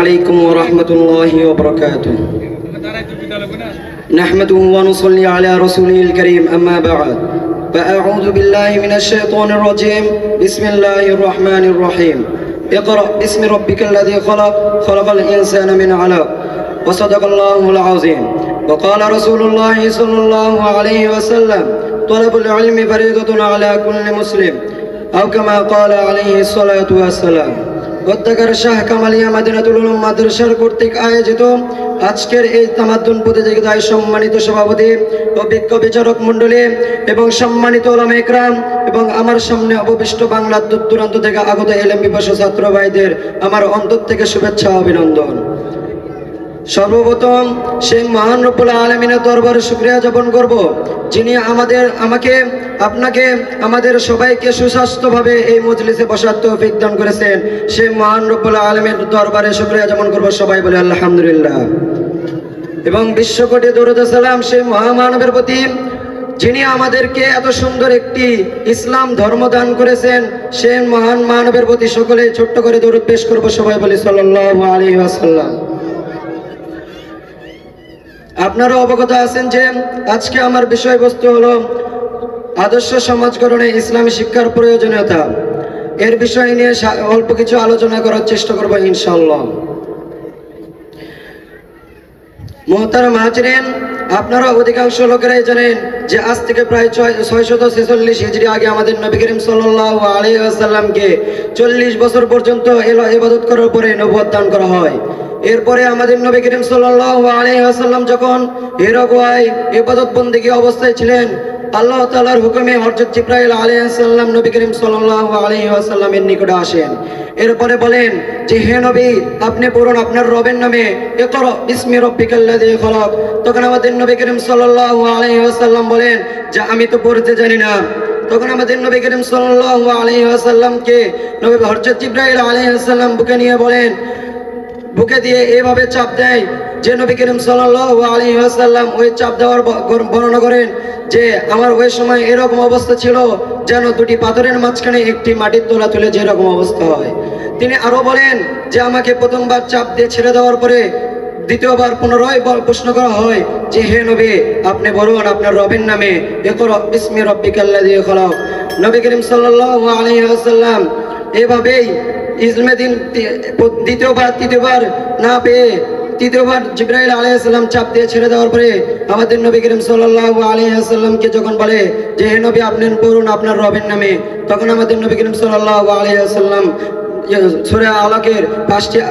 عليكم ورحمة الله وبركاته نحمده ونصلي على رسوله الكريم أما بعد فأعوذ بالله من الشيطان الرجيم بسم الله الرحمن الرحيم اقرأ باسم ربك الذي خلق خلق الإنسان من علق وصدق الله العظيم وقال رسول الله صلى الله عليه وسلم طلب العلم فريضة على كل مسلم أو كما قال عليه الصلاة والسلام গদ্দাকার শাহ কামালিয়া মাদিনাতুল উলুম মাদ্রাসার কর্তৃক আয়োজিত আজকের এই তামাদ্দুন প্রতিযোগিতায় সম্মানিত সভাপতি ও বিজ্ঞ বিচারক মণ্ডলী এবং সম্মানিত উলামা ইকরাম এবং আমার সামনে অবশিষ্ট বাংলার দূর দূরান্ত থেকে আগত এলেম পিপাসু ছাত্র ভাইদের আমার অন্তর থেকে শুভেচ্ছা অভিনন্দন। সর্বপ্রথম সেই মহান রব্বুল আলামিনের দরবারে শুকরিয়া জ্ঞাপন করব, যিনি আমাকে আপনাকে আমাদের সবাইকে সুস্বাস্থ্যভাবে এই মজলিসে বসার তৌফিক দান করেছেন। সেই মহান রব্বুল আলামিনের দরবারে শুকরিয়া জ্ঞাপন করব, সবাই বলে আলহামদুলিল্লাহ। এবং বিশ্বকোটি দরুদ সালাম সেই মহামানবের প্রতি, যিনি আমাদেরকে এত সুন্দর একটি ইসলাম ধর্ম দান করেছেন। সেই মহান মানবের প্রতি সকলে ছোট্ট করে দরুদ পেশ করব, সবাই বলি সাল্লাল্লাহু আলাইহি ওয়াসাল্লাম। আপনারা অবগত আছেন যে আজকে আমার বিষয়বস্তু হলো আদর্শ সমাজ গঠনে ইসলামী শিক্ষার প্রয়োজনীয়তা। এর বিষয় নিয়ে অল্প কিছু আলোচনা করার চেষ্টা করব ইনশাআল্লাহ। মুহতারাম হাজিরিন, আপনারা অধিকাংশ লোকেরাই জানেন যে আজ থেকে প্রায় 646 হিজরি আগে আমাদের নবী করিম সাল্লাল্লাহু আলাইহি ওয়াসাল্লামকে 40 বছর পর্যন্ত ইবাদত করার পরে নবুয়ত দান করা হয়। এরপরে আমাদের নবী করিম সাল্লাল্লাহু আলাইহি ওয়াসাল্লাম যখন হিরা গুহায় ইবাদত বন্দেগী অবস্থায় ছিলেন, আল্লাহ তাআলার হুকুমে হযরত জিবরাইল আলাইহিস সালাম নবী করিম সাল্লাল্লাহু আলাইহি ওয়াসাল্লামের নিকটে আসেন। এরপরে বলেন যে হে নবী, আপনি পড়ুন আপনার রবের নামে, ইকরা বিসমি রাব্বিকাল্লাযী খলাক। তখন আমাদের নবী করিম সাল্লাল্লাহু আলাইহি ওয়াসাল্লাম বলেন যে আমি তো পড়তে জানি না। তখন আমাদের নবী করিম সাল্লাল্লাহু আলাইহি ওয়াসাল্লামকে নবী হযরত জিবরাইল আলাইহিস সালাম বুকে নিয়ে বলেন, বুকে দিয়ে এভাবে চাপ দেয় যে নবী করিম সাল্লাল্লাহু আলাইহি ওয়াসাল্লাম ওই চাপ দেওয়ার বর্ণনা করেন যে আমার ওই সময় এরকম অবস্থা ছিল যেন দুটি পাথরের মাঝখানে একটি মাটির তোলা তুলে যেরকম অবস্থা হয়। তিনি আরো বলেন যে আমাকে প্রথমবার চাপ দিয়ে ছেড়ে দেওয়ার পরে দ্বিতীয়বার পুনরায় প্রশ্ন করা হয় যে হে নবী, আপনি বলুন আপনার রবের নামে, ইকরা বিসমি রাব্বিকাল্লাযী খলাক। নবী করিম সাল্লাল্লাহু আলাইহি ওয়াসাল্লাম এভাবেই ইলমে দ্বীন দ্বিতীয়বার তৃতীয়বার না পেয়ে তৃতীয়বার জিবরাইল আলাইহিস সালাম চাপ দিয়ে ছেড়ে দেওয়ার পরে আমাদের নবী করিম সাল্লাল্লাহু আলাইহি ওয়াসাল্লামকে যখন বলে যে হে নবী আপনি পড়ুন আপনার রবের নামে, তখন আমাদের নবী করিম সাল্লাল্লাহু আলাইহি ওয়াসাল্লাম সূরা আলাকের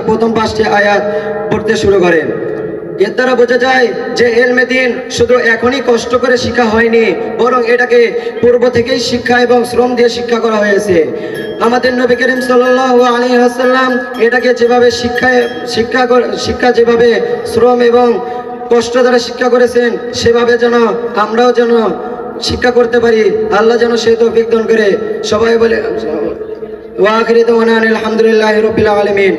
প্রথম 5টি আয়াত পড়তে শুরু করেন। এর দ্বারা বোঝা যায় যে ইলমে দ্বীন শুধু এখনই কষ্ট করে শিক্ষা হয়নি, বরং এটাকে পূর্ব থেকেই শিক্ষা এবং শ্রম দিয়ে শিক্ষা করা হয়েছে। আমাদের নবী করিম সাল্লাল্লাহু আলাইহি ওয়াসাল্লাম এটাকে যেভাবে শিক্ষা যেভাবে শ্রম এবং কষ্ট দ্বারা শিক্ষা করেছেন, সেভাবে যেন আমরাও যেন শিক্ষা করতে পারি, আল্লাহ যেন সেই তৌফিক দান করে। সবাই বলে ওয়া আখিরু দাওয়ানা আলহামদুলিল্লাহি রাব্বিল আলামিন।